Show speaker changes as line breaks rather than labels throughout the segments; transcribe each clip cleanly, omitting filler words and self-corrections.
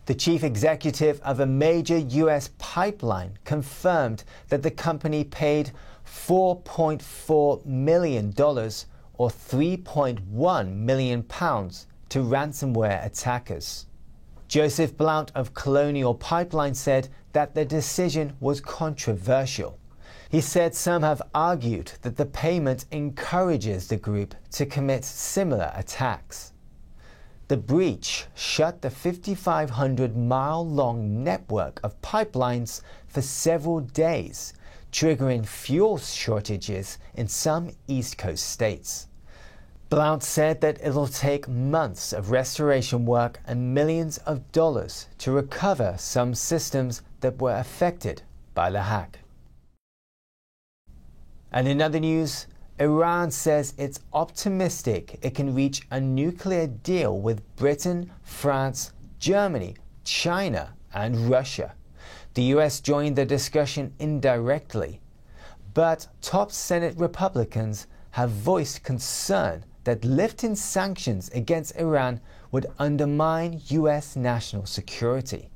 The chief executive of a major U.S. pipeline confirmed that the company paid $4.4 million or £3.1 million to ransomware attackers. Joseph Blount of Colonial Pipeline said that the decision was controversial. He said some have argued that the payment encourages the group to commit similar attacks. The breach shut the 5,500-mile-long network of pipelines for several days, triggering fuel shortages in some East Coast states. Blount said that it'll take months of restoration work and millions of dollars to recover some systems that were affected by the hack. And in other news, Iran says it's optimistic it can reach a nuclear deal with Britain, France, Germany, China, and Russia. The US joined the discussion indirectly, but top Senate Republicans have voiced concern that lifting sanctions against Iran would undermine U.S. national security.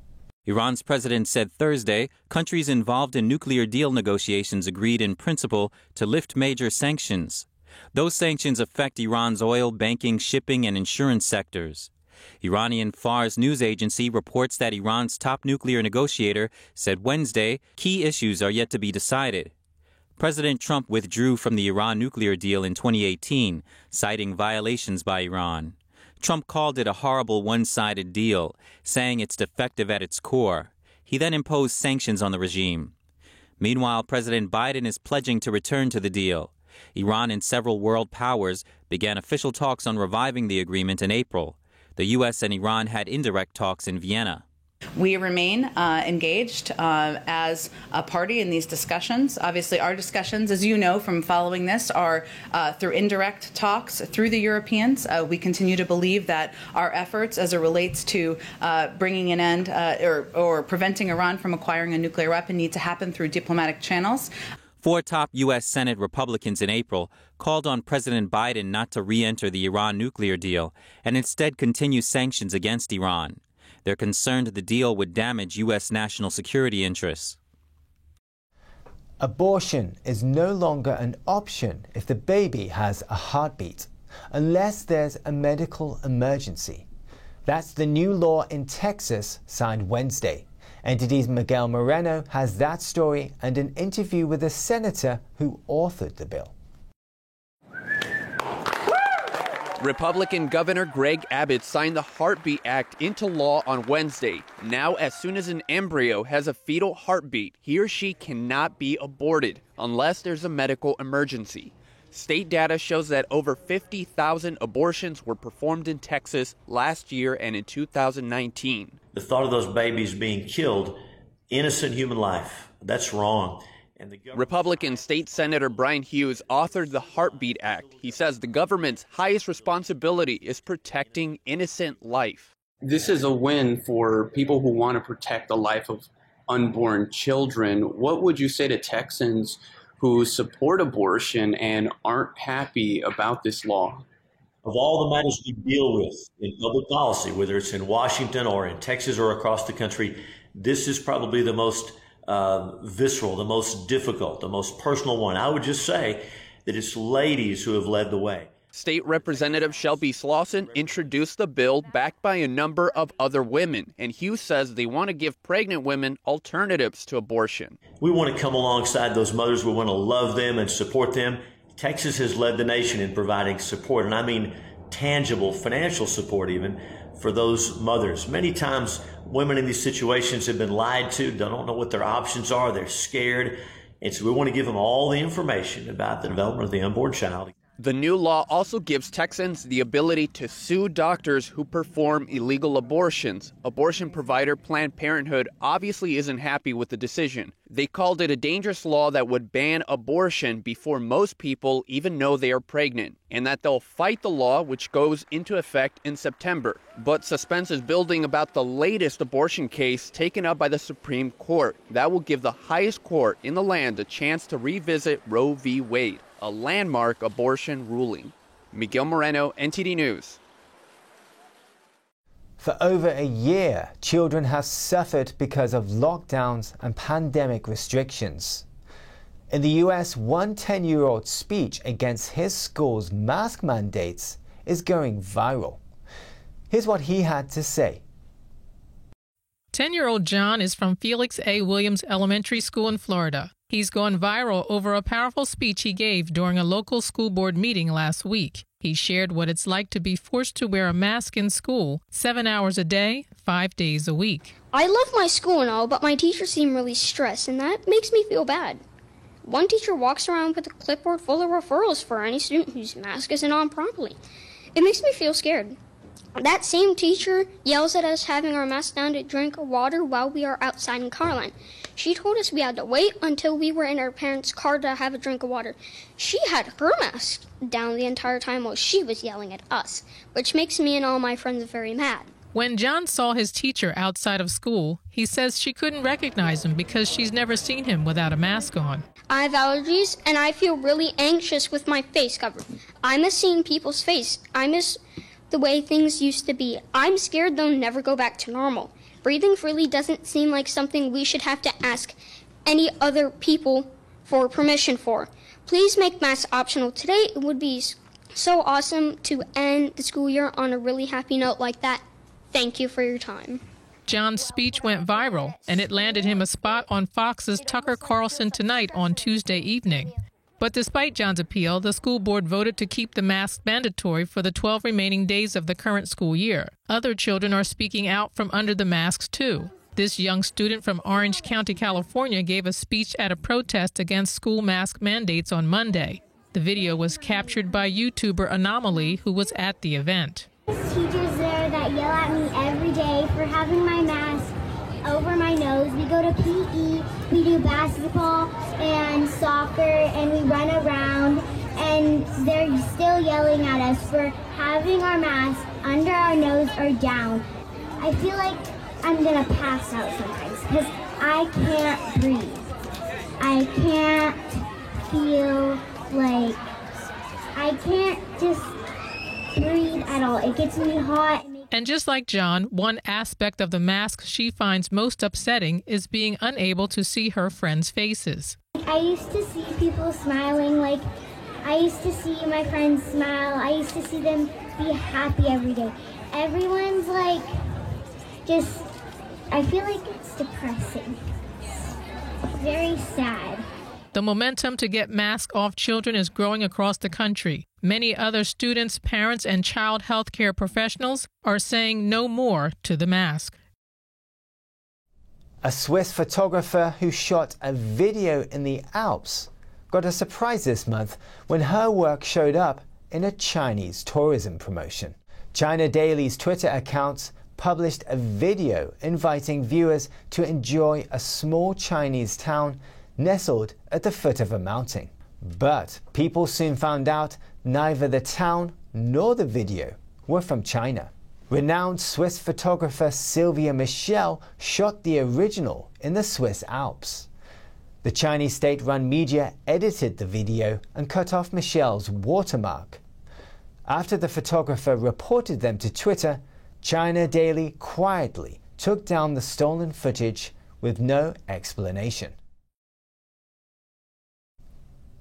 Iran's president said Thursday countries involved in nuclear deal negotiations agreed in principle to lift major sanctions. Those sanctions affect Iran's oil, banking, shipping, and insurance sectors. Iranian Fars news agency reports that Iran's top nuclear negotiator said Wednesday key issues are yet to be decided. President Trump withdrew from the Iran nuclear deal in 2018, citing violations by Iran. Trump called it a horrible one-sided deal, saying it's defective at its core. He then imposed sanctions on the regime. Meanwhile, President Biden is pledging to return to the deal. Iran and several world powers began official talks on reviving the agreement in April. The U.S. and Iran had indirect talks in Vienna.
We remain engaged as a party in these discussions. Obviously, our discussions, as you know from following this, are through indirect talks through the Europeans. We continue to believe that our efforts as it relates to bringing an end or preventing Iran from acquiring a nuclear weapon need to happen through diplomatic channels.
4 top U.S. Senate Republicans in April called on President Biden not to re-enter the Iran nuclear deal and instead continue sanctions against Iran. They're concerned the deal would damage U.S. national security interests.
Abortion is no longer an option if the baby has a heartbeat, unless there's a medical emergency. That's the new law in Texas signed Wednesday. NTD's Miguel Moreno has that story and an interview with a senator who authored the bill.
Republican Governor Greg Abbott signed the Heartbeat Act into law on Wednesday. Now, as soon as an embryo has a fetal heartbeat, he or she cannot be aborted unless there's a medical emergency. State data shows that over 50,000 abortions were performed in Texas last year and in 2019.
The thought of those babies being killed, innocent human life, that's wrong.
Republican State Senator Brian Hughes authored the Heartbeat Act. He says the government's highest responsibility is protecting innocent life.
This is a win for people who want to protect the life of unborn children. What would you say to Texans who support abortion and aren't happy about this law?
Of all the matters we deal with in public policy, whether it's in Washington or in Texas or across the country, this is probably the most visceral, the most difficult, the most personal one. I would just say that it's ladies who have led the way.
State Representative Shelby Slauson introduced the bill backed by a number of other women, and Hughes says they want to give pregnant women alternatives to abortion.
We want to come alongside those mothers. We want to love them and support them. Texas has led the nation in providing support, and I mean tangible financial support even, for those mothers. Many times women in these situations have been lied to, don't know what their options are, they're scared, and so we want to give them all the information about the development of the unborn child.
The new law also gives Texans the ability to sue doctors who perform illegal abortions. Abortion provider Planned Parenthood obviously isn't happy with the decision. They called it a dangerous law that would ban abortion before most people even know they are pregnant, and that they'll fight the law, which goes into effect in September. But suspense is building about the latest abortion case taken up by the Supreme Court. That will give the highest court in the land a chance to revisit Roe v. Wade, a landmark abortion ruling. Miguel Moreno, NTD News.
For over a year, children have suffered because of lockdowns and pandemic restrictions. In the US, one 10-year-old's speech against his school's mask mandates is going viral. Here's what he had to say.
10-year-old John is from Felix A. Williams Elementary School in Florida. He's gone viral over a powerful speech he gave during a local school board meeting last week. He shared what it's like to be forced to wear a mask in school 7 hours a day, 5 days a week.
I love my school and all, but my teachers seem really stressed, and that makes me feel bad. One teacher walks around with a clipboard full of referrals for any student whose mask isn't on properly. It makes me feel scared. That same teacher yells at us having our masks down to drink water while we are outside in Carline. She told us we had to wait until we were in our parents' car to have a drink of water. She had her mask down the entire time while she was yelling at us, which makes me and all my friends very mad.
When John saw his teacher outside of school, he says she couldn't recognize him because she's never seen him without a mask on.
I have allergies, and I feel really anxious with my face covered. I miss seeing people's face. I miss the way things used to be. I'm scared they'll never go back to normal. Breathing freely doesn't seem like something we should have to ask any other people for permission for. Please make masks optional today. It would be so awesome to end the school year on a really happy note like that. Thank you for your time.
John's speech went viral, and it landed him a spot on Fox's Tucker Carlson Tonight on Tuesday evening. But despite John's appeal, the school board voted to keep the mask mandatory for the 12 remaining days of the current school year. Other children are speaking out from under the masks, too. This young student from Orange County, California, gave a speech at a protest against school mask mandates on Monday. The video was captured by YouTuber Anomaly, who was at the event.
There's teachers there that yell at me every day for having my mask over my nose. We go to PE, we do basketball and soccer, and we run around, and they're still yelling at us for having our mask under our nose or down. I feel like I'm gonna pass out sometimes because I can't breathe. I can't feel like I can't just breathe at all. It gets me hot.
And just like John, one aspect of the mask she finds most upsetting is being unable to see her friends' faces.
I used to see people smiling, like I used to see my friends smile. I used to see them be happy every day. Everyone's like, just, I feel like it's depressing. It's very sad.
The momentum to get masks off children is growing across the country. Many other students, parents, and child health care professionals are saying no more to the mask.
A Swiss photographer who shot a video in the Alps got a surprise this month when her work showed up in a Chinese tourism promotion. China Daily's Twitter accounts published a video inviting viewers to enjoy a small Chinese town nestled at the foot of a mountain. But people soon found out neither the town nor the video were from China. Renowned Swiss photographer Sylvia Michel shot the original in the Swiss Alps. The Chinese state-run media edited the video and cut off Michel's watermark. After the photographer reported them to Twitter, China Daily quietly took down the stolen footage with no explanation.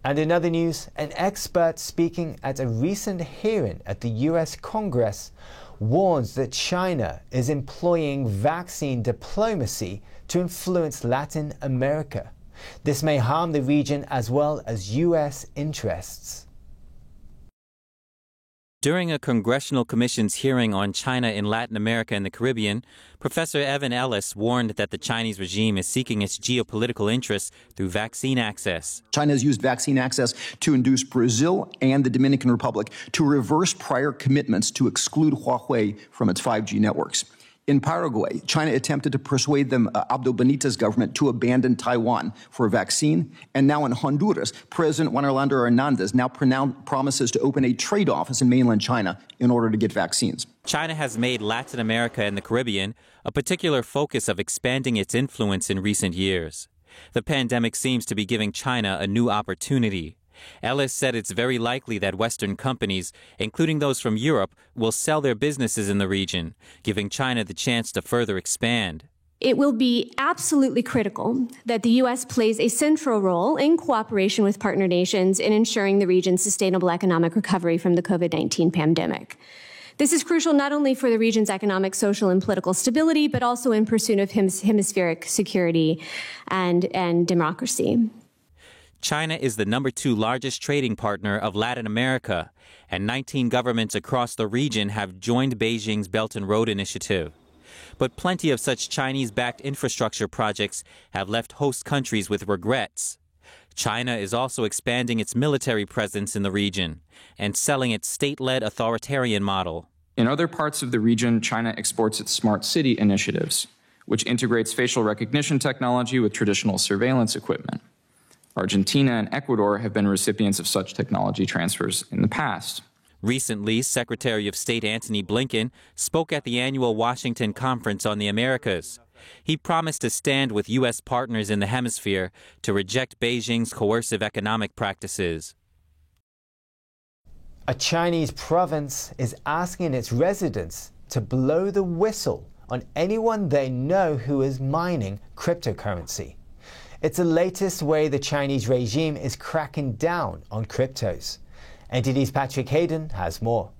And in other news, an expert speaking at a recent hearing at the US Congress warns that China is employing vaccine diplomacy to influence Latin America. This may harm the region as well as US interests.
During a Congressional Commission's hearing on China in Latin America and the Caribbean, Professor Evan Ellis warned that the Chinese regime is seeking its geopolitical interests through vaccine access.
China has used vaccine access to induce Brazil and the Dominican Republic to reverse prior commitments to exclude Huawei from its 5G networks. In Paraguay, China attempted to persuade the Abdo Benitez government to abandon Taiwan for a vaccine. And now in Honduras, President Juan Orlando Hernandez now promises to open a trade office in mainland China in order to get vaccines.
China has made Latin America and the Caribbean a particular focus of expanding its influence in recent years. The pandemic seems to be giving China a new opportunity. Ellis said it's very likely that Western companies, including those from Europe, will sell their businesses in the region, giving China the chance to further expand.
It will be absolutely critical that the U.S. plays a central role in cooperation with partner nations in ensuring the region's sustainable economic recovery from the COVID-19 pandemic. This is crucial not only for the region's economic, social, and political stability, but also in pursuit of hemispheric security and democracy.
China is the #2 largest trading partner of Latin America, and 19 governments across the region have joined Beijing's Belt and Road Initiative. But plenty of such Chinese-backed infrastructure projects have left host countries with regrets. China is also expanding its military presence in the region and selling its state-led authoritarian model.
In other parts of the region, China exports its smart city initiatives, which integrates facial recognition technology with traditional surveillance equipment. Argentina and Ecuador have been recipients of such technology transfers in the past.
Recently, Secretary of State Antony Blinken spoke at the annual Washington Conference on the Americas. He promised to stand with U.S. partners in the hemisphere to reject Beijing's coercive economic practices.
A Chinese province is asking its residents to blow the whistle on anyone they know who is mining cryptocurrency. It's the latest way the Chinese regime is cracking down on cryptos. NTD's Patrick Hayden has more.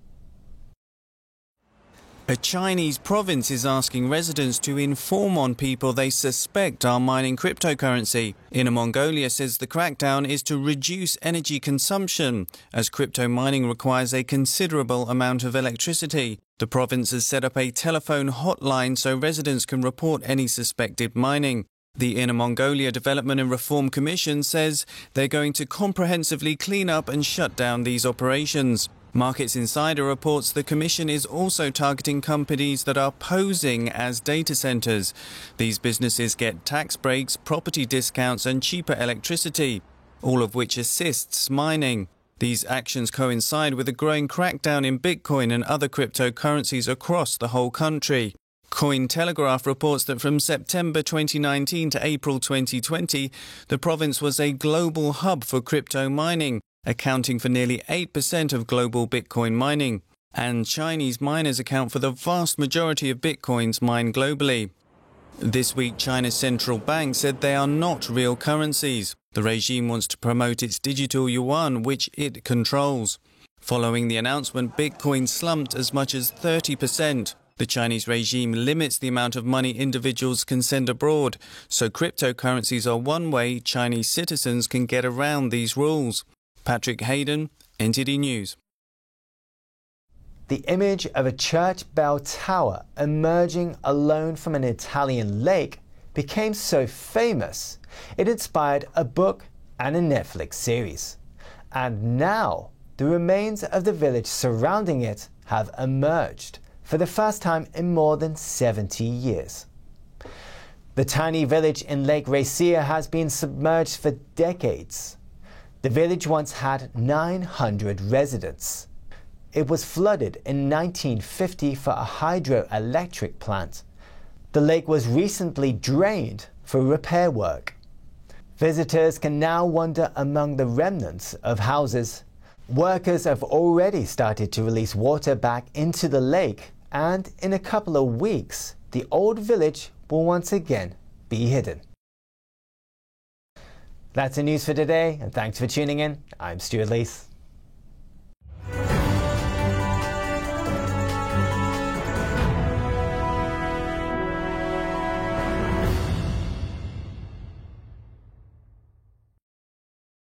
A Chinese province is asking residents to inform on people they suspect are mining cryptocurrency. Inner Mongolia says the crackdown is to reduce energy consumption, as crypto mining requires a considerable amount of electricity. The province has set up a telephone hotline so residents can report any suspected mining. The Inner Mongolia Development and Reform Commission says they're going to comprehensively clean up and shut down these operations. Markets Insider reports the Commission is also targeting companies that are posing as data centers. These businesses get tax breaks, property discounts and cheaper electricity, all of which assists mining. These actions coincide with a growing crackdown in Bitcoin and other cryptocurrencies across the whole country. Cointelegraph reports that from September 2019 to April 2020, the province was a global hub for crypto mining, accounting for nearly 8% of global Bitcoin mining. And Chinese miners account for the vast majority of Bitcoins mined globally. This week, China's central bank said they are not real currencies. The regime wants to promote its digital yuan, which it controls. Following the announcement, Bitcoin slumped as much as 30%. The Chinese regime limits the amount of money individuals can send abroad, so cryptocurrencies are one way Chinese citizens can get around these rules. Patrick Hayden, NTD News.
The image of a church bell tower emerging alone from an Italian lake became so famous, it inspired a book and a Netflix series. And now, the remains of the village surrounding it have emerged for the first time in more than 70 years. The tiny village in Lake Racea has been submerged for decades. The village once had 900 residents. It was flooded in 1950 for a hydroelectric plant. The lake was recently drained for repair work. Visitors can now wander among the remnants of houses. Workers have already started to release water back into the lake, and in a couple of weeks, the old village will once again be hidden. That's the news for today, and thanks for tuning in. I'm Stuart Leith.